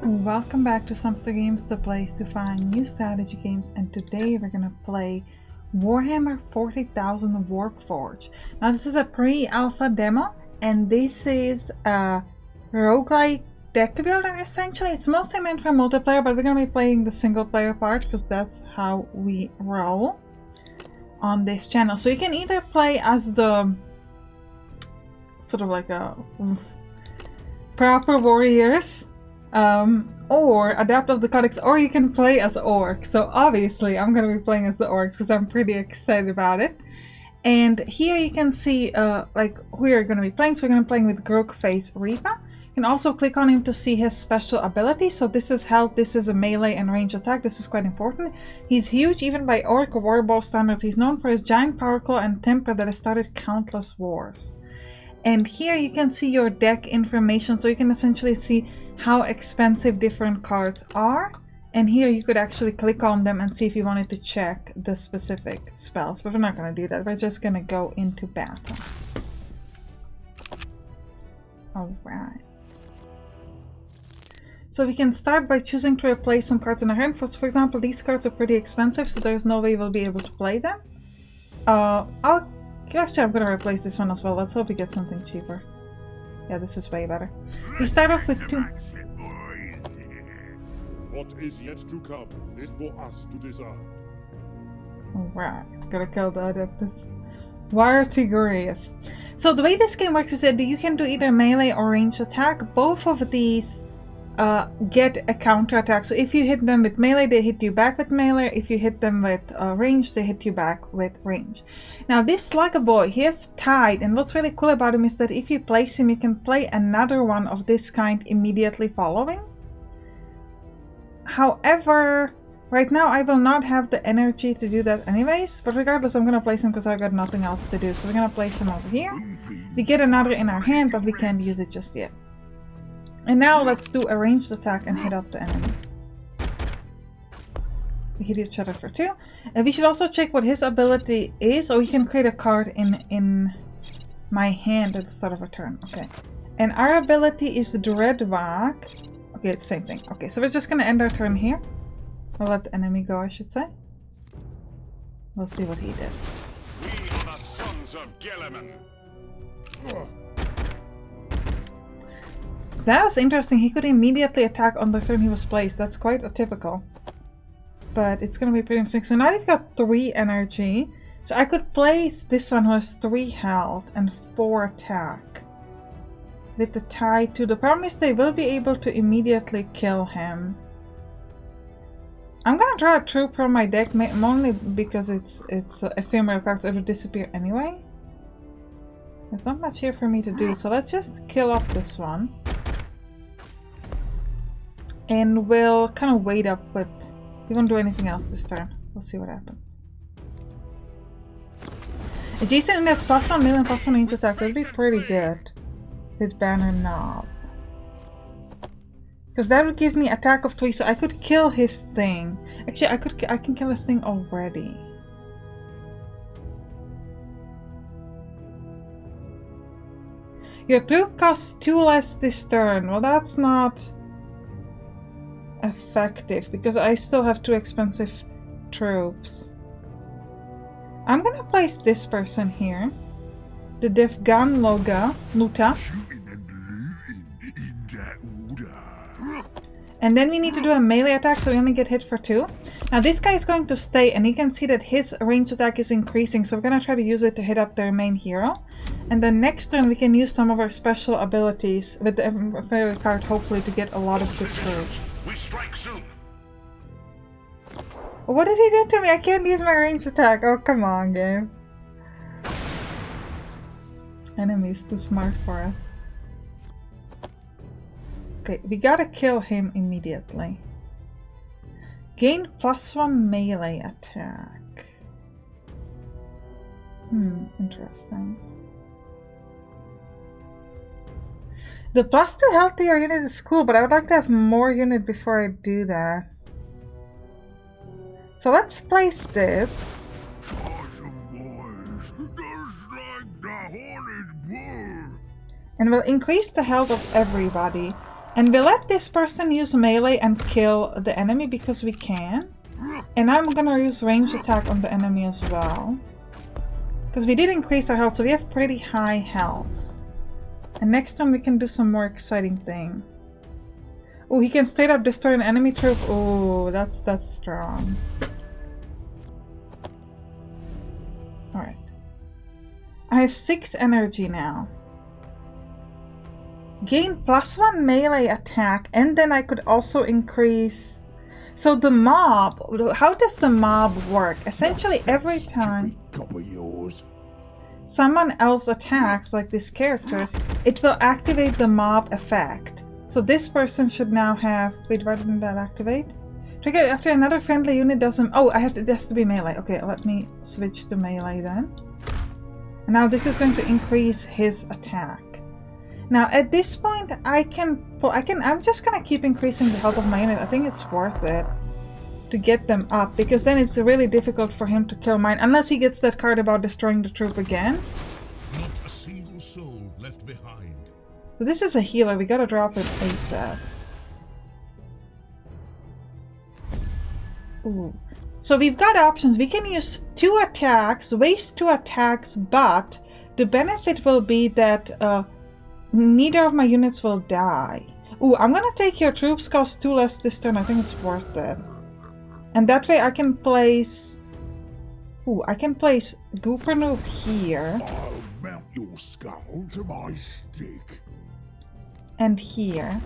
Welcome back to Sampstra Games, the place to find new strategy games, and today we're gonna play Warhammer 40,000 Warpforge. Now this is a pre-alpha demo, and this is a roguelike deck builder essentially. It's mostly meant for multiplayer, but we're gonna be playing the single player part because that's how we roll on this channel. So you can either play as the sort of like a proper warriors, or adapt of the codex, or you can play as orcs. So obviously I'm going to be playing as the orcs because I'm pretty excited about it. And here you can see like who you're going to be playing. So we're going to be playing with Grogface Reaper. You can also click on him to see his special ability. So this is health, this is a melee and range attack. This is quite important. He's huge even by orc warbow standards. He's known for his giant power claw and temper that has started countless wars. And here you can see your deck information, so you can essentially see how expensive different cards are. And here you could actually click on them and see if you wanted to check the specific spells. But we're not going to do that. We're just going to go into battle. Alright. So we can start by choosing to replace some cards in our hand. For example, these cards are pretty expensive, so there's no way we'll be able to play them. Actually, I'm going to replace this one as well. Let's hope we get something cheaper. Yeah, this is way better. We start off with 2. What is yet to come is for us to decide. Alright, gotta kill the Adeptus. Wire Tigurius. So the way this game works is that you can do either melee or ranged attack. Both of these get a counter attack. So if you hit them with melee, they hit you back with melee. If you hit them with range, they hit you back with range. Now this Slugger Boy, he has Tide, and what's really cool about him is that if you place him, you can play another one of this kind immediately following. However, right now I will not have the energy to do that anyways, but regardless I'm gonna place him because I've got nothing else to do. So we're gonna place him over here. We get another in our hand, but we can't use it just yet. And now let's do a ranged attack and hit up the enemy. We hit each other for 2. And we should also check what his ability is. Or we can create a card in my hand at the start of a turn. Okay. And our ability is the Dreadwag. Okay, it's the same thing. Okay, so we're just going to end our turn here. We'll let the enemy go, I should say. We'll see what he did. We are the sons of Gilliman. That was interesting. He could immediately attack on the turn he was placed. That's quite atypical. But it's going to be pretty interesting. So now we've got 3 energy. So I could place this one who has 3 health and 4 attack. With the Tide too. The problem is they will be able to immediately kill him. I'm going to draw a troop from my deck, only because it's ephemeral cards. It will disappear anyway. There's not much here for me to do. So let's just kill off this one. And we'll kind of wait up with... We won't do anything else this turn. We'll see what happens. Adjacent and there's +1 melee and +1 range attack. That'd be pretty good. With Banner Knob. Because that would give me attack of 3, so I could kill his thing. Actually, I can kill his thing already. Your troop costs 2 less this turn. Well, that's not effective because I still have 2 expensive troops. I'm gonna place this person here, the Devgan Luta, and then we need to do a melee attack, so we only get hit for 2. Now this guy is going to stay, and you can see that his range attack is increasing, so we're gonna try to use it to hit up their main hero. And then next turn we can use some of our special abilities with the ephemeral card, hopefully, to get a lot of good troops. We strike soon. What did he do to me? I can't use my range attack. Oh, come on, game. Enemy is too smart for us. Okay, we gotta kill him immediately. Gain +1 melee attack. Interesting. The +2 health to your unit is cool, but I would like to have more unit before I do that. So let's place this. And we'll increase the health of everybody. And we let this person use melee and kill the enemy because we can. And I'm gonna use range attack on the enemy as well. Because we did increase our health, so we have pretty high health. And next time we can do some more exciting thing. Oh, he can straight up destroy an enemy troop. Oh, that's strong. Alright. I have 6 energy now. Gain +1 melee attack, and then I could also increase... So the mob, how does the mob work? Essentially every time someone else attacks, like this character, it will activate the mob effect. So this person should now have... Wait, why didn't that activate? Trigger after another friendly unit doesn't... Oh, it has to be melee. Okay, let me switch to melee then. And now this is going to increase his attack. Now at this point I'm just gonna keep increasing the health of my unit. I think it's worth it to get them up, because then it's really difficult for him to kill mine, unless he gets that card about destroying the troop again. Not a single soul left behind. So this is a healer, we gotta drop it ASAP. Ooh. So we've got options. We can use 2 attacks, waste 2 attacks, but the benefit will be that neither of my units will die. Ooh, I'm gonna take your troops, cost 2 less this turn. I think it's worth it. And that way I can place... Ooh, I can place Gooper here. I'll mount your skull to my stick. And here.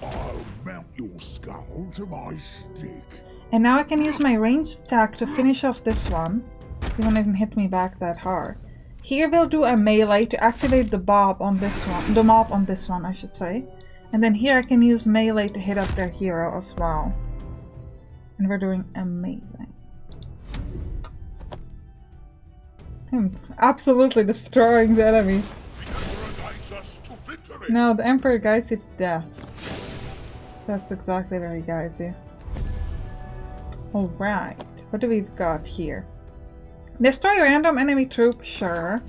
I'll mount your skull to my stick. And now I can use my ranged attack to finish off this one. He won't even hit me back that hard. Here we'll do a melee to activate the mob on this one. The mob on this one, I should say. And then here I can use melee to hit up their hero as well. And we're doing amazing. Absolutely destroying the enemy. No, the Emperor guides you to death. That's exactly where he guides you. Alright, what do we've got here? Destroy random enemy troop, sure.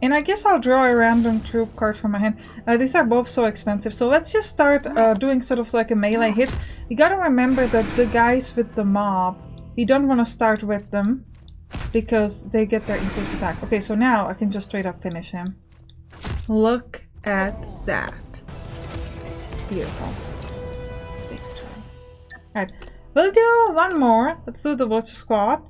And I guess I'll draw a random troop card from my hand. These are both so expensive, so let's just start doing sort of like a melee hit. You gotta remember that the guys with the mob, you don't want to start with them, because they get their increased attack. Okay, so now I can just straight up finish him. Look at that. Beautiful. Alright, we'll do one more. Let's do the Vulture Squad.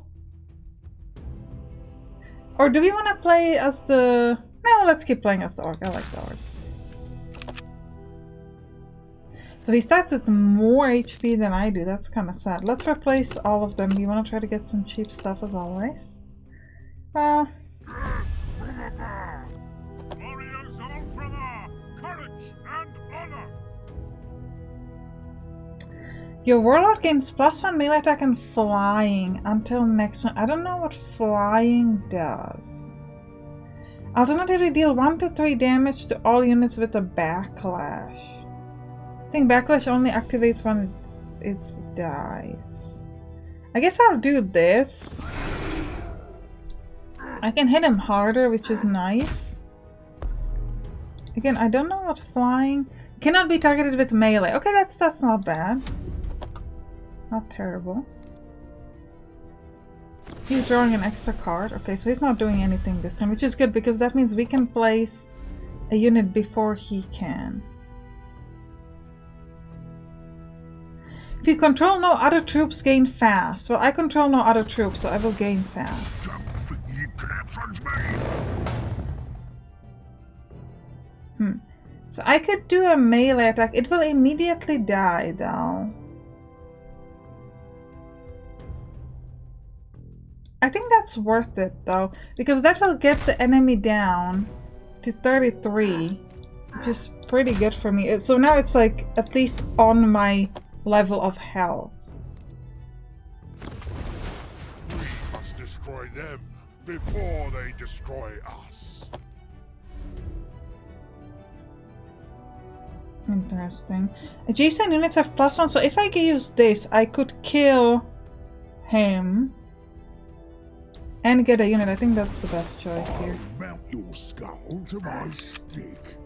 Or do we want to play as the... No, let's keep playing as the Orc. I like the Orcs. So he starts with more HP than I do. That's kind of sad. Let's replace all of them. We want to try to get some cheap stuff as always. Well... Warriors of Ultramar, courage and honor. Your Warlord gains +1 melee attack and flying until next turn. I don't know what flying does. Alternatively, deal 1 to 3 damage to all units with a backlash. I think backlash only activates when it dies. I guess I'll do this. I can hit him harder, which is nice. Again, I don't know what flying... Cannot be targeted with melee. Okay, that's not bad. Not terrible. He's drawing an extra card. Okay, so he's not doing anything this time, which is good because that means we can place a unit before he can. If you control no other troops, gain fast. Well, I control no other troops, so I will gain fast. So I could do a melee attack. It will immediately die though. I think that's worth it though, because that will get the enemy down to 33, which is pretty good for me. So now it's like at least on my level of health. We must destroy them before they destroy us. Interesting. Adjacent units have +1, so if I could use this, I could kill him. and get a unit. I think that's the best choice here. I'll mount your skull to my stick.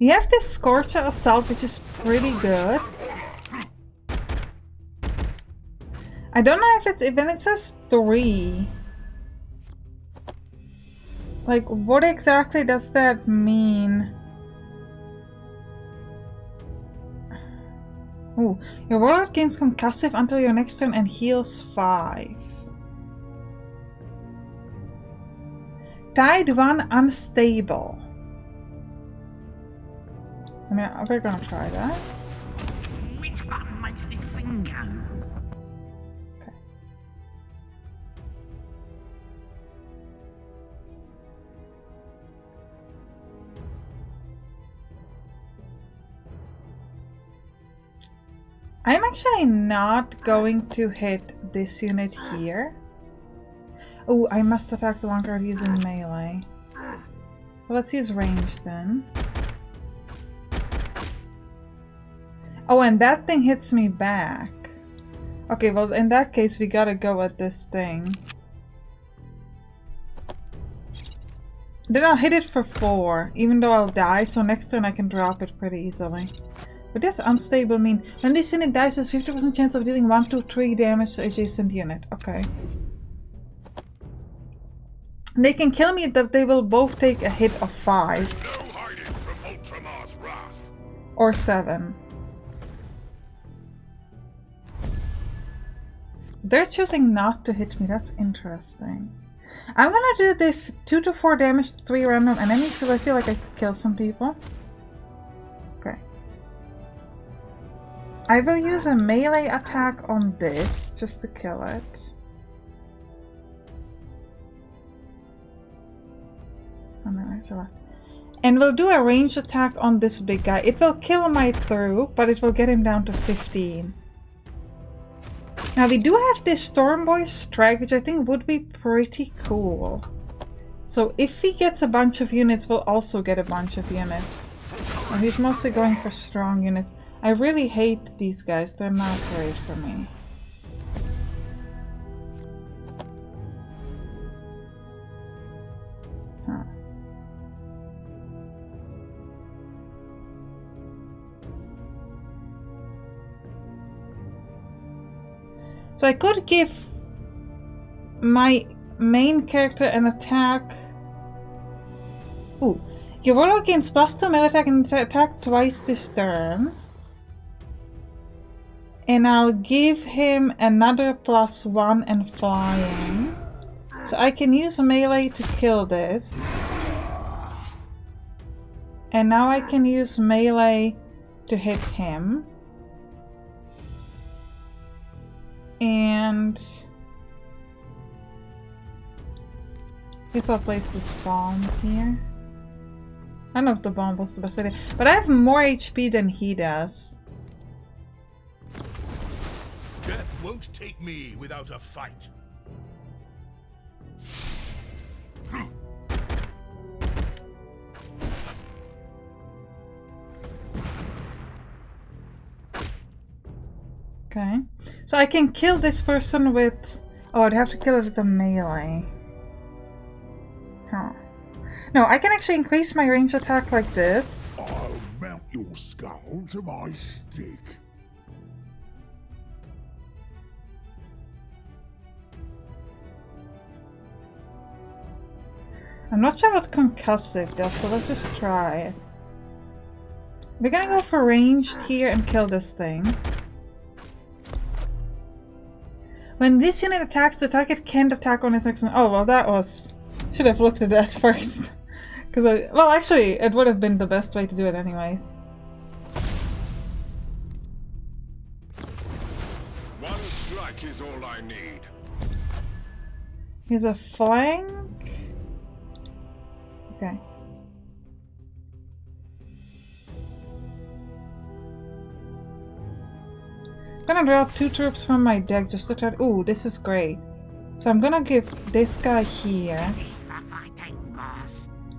You have this Scorcher Assault, which is pretty good. I don't know if when it says 3. Like, what exactly does that mean? Ooh, your warlord gains concussive until your next turn and heals 5. Tied 1 unstable. I mean, we're gonna try that. Which button makes this thing go? Okay. I'm actually not going to hit this unit here. Oh, I must attack the one card using melee. Well, let's use range then. Oh, and that thing hits me back. Okay, well, in that case, we gotta go at this thing. Then I'll hit it for 4, even though I'll die, so next turn I can drop it pretty easily. But does unstable mean? When this unit dies, there's 50% chance of dealing 1, 2, 3 damage to adjacent unit. Okay. They can kill me, that they will both take a hit of 5. No hiding from Ultramar's wrath. Or 7. They're choosing not to hit me. That's interesting. I'm gonna do this 2 to 4 damage to 3 random enemies because I feel like I could kill some people. Okay. I will use a melee attack on this just to kill it. Oh no, I still left. And we'll do a ranged attack on this big guy. It will kill my through, but it will get him down to 15. Now we do have this Stormboy strike, which I think would be pretty cool. So if he gets a bunch of units, we'll also get a bunch of units. Well, he's mostly going for strong units. I really hate these guys, they're not great for me. Huh. So I could give my main character an attack. Ooh. Your warlock gains +2 melee attack and attack twice this turn. And I'll give him another +1 and flying. So I can use melee to kill this. And now I can use melee to hit him. And I guess I'll place this bomb here. I don't know if the bomb was the best idea, but I have more HP than he does. Death won't take me without a fight. Okay, so I can kill this person with... Oh, I'd have to kill it with a melee. Huh. No, I can actually increase my range attack like this. I'll mount your skull to my stick. I'm not sure what concussive does, so let's just try it. We're gonna go for ranged here and kill this thing. When this unit attacks, the target can't attack on its next turn. Oh, well, that was... Should have looked at that first. Because well, actually, it would have been the best way to do it anyways. One strike is all I need. Here's a flank. Okay. I'm gonna draw 2 troops from my deck just to try to... Ooh, this is great. So I'm gonna give this guy here.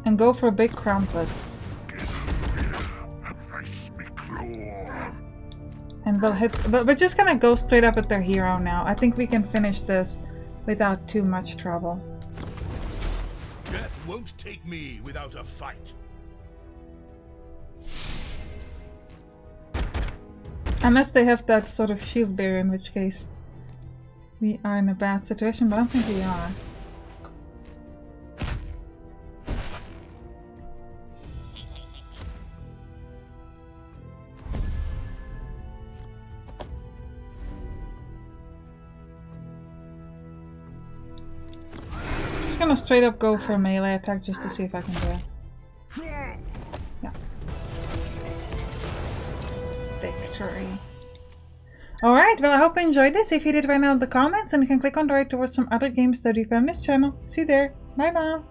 And go for a big Krampus. And we'll hit, but we're just gonna go straight up at their hero now. I think we can finish this without too much trouble. Death won't take me without a fight. Unless they have that sort of shield barrier, in which case we are in a bad situation, but I don't think we are. Gonna straight up go for a melee attack just to see if I can do it. Yeah. Victory. Alright, well I hope you enjoyed this. If you did, write down in the comments and you can click on the right towards some other games that we have on this channel. See you there. Bye bye.